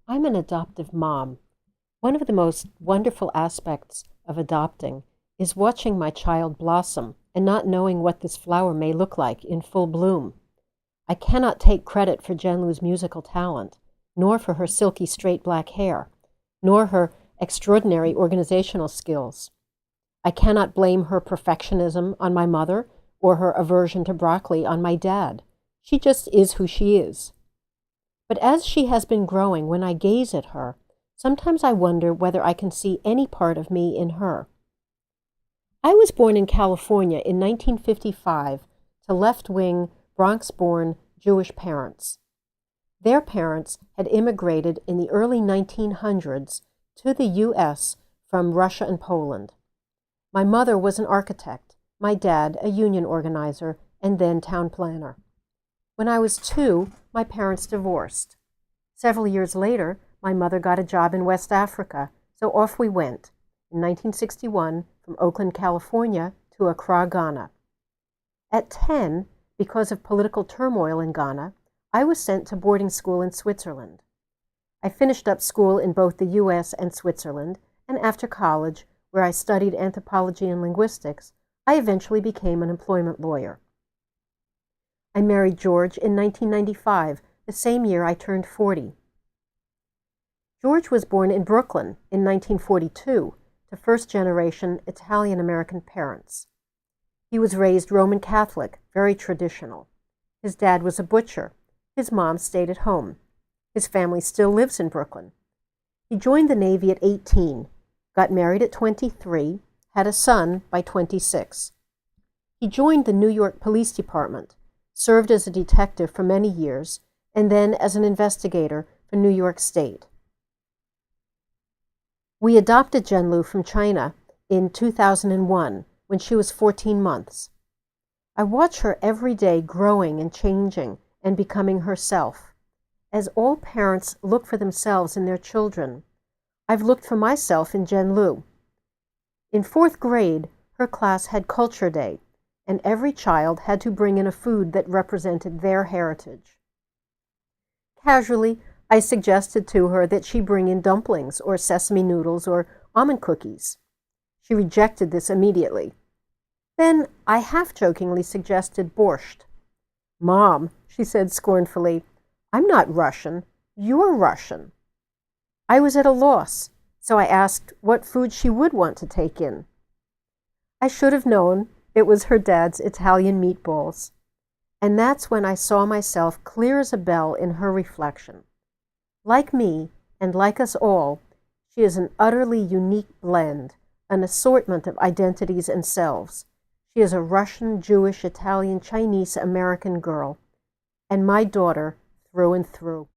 I'm an adoptive mom. One of the most wonderful aspects of adopting is watching my child blossom and not knowing what this flower may look like in full bloom. I cannot take credit for Jenlu's musical talent, nor for her silky straight black hair, nor her extraordinary organizational skills. I cannot blame her perfectionism on my mother or her aversion to broccoli on my dad. She just is who she is. But as she has been growing, when I gaze at her, sometimes I wonder whether I can see any part of me in her. I was born in California in 1955 to left-wing, Bronx-born Jewish parents. Their parents had immigrated in the early 1900s to the U.S. from Russia and Poland. My mother was an architect, my dad a union organizer, and then town planner. When I was 2, my parents divorced. Several years later, my mother got a job in West Africa, so off we went, in 1961, from Oakland, California, to Accra, Ghana. At 10, because of political turmoil in Ghana, I was sent to boarding school in Switzerland. I finished up school in both the U.S. and Switzerland, and after college, where I studied anthropology and linguistics, I eventually became an employment lawyer. I married George in 1995, the same year I turned 40. George was born in Brooklyn in 1942 to first-generation Italian-American parents. He was raised Roman Catholic, very traditional. His dad was a butcher. His mom stayed at home. His family still lives in Brooklyn. He joined the Navy at 18, got married at 23, had a son by 26. He joined the New York Police Department, served as a detective for many years, and then as an investigator for New York State. We adopted Jenlu from China in 2001 when she was 14 months. I watch her every day growing and changing and becoming herself. As all parents look for themselves in their children, I've looked for myself in Jenlu. In 4th grade, her class had Culture Day, and every child had to bring in a food that represented their heritage. Casually, I suggested to her that she bring in dumplings or sesame noodles or almond cookies. She rejected this immediately. Then I half-jokingly suggested borscht. "Mom," she said scornfully, "I'm not Russian. You're Russian." I was at a loss, so I asked what food she would want to take in. I should have known it was her dad's Italian meatballs. And that's when I saw myself clear as a bell in her reflection. Like me, and like us all, she is an utterly unique blend, an assortment of identities and selves. She is a Russian, Jewish, Italian, Chinese, American girl, and my daughter through and through.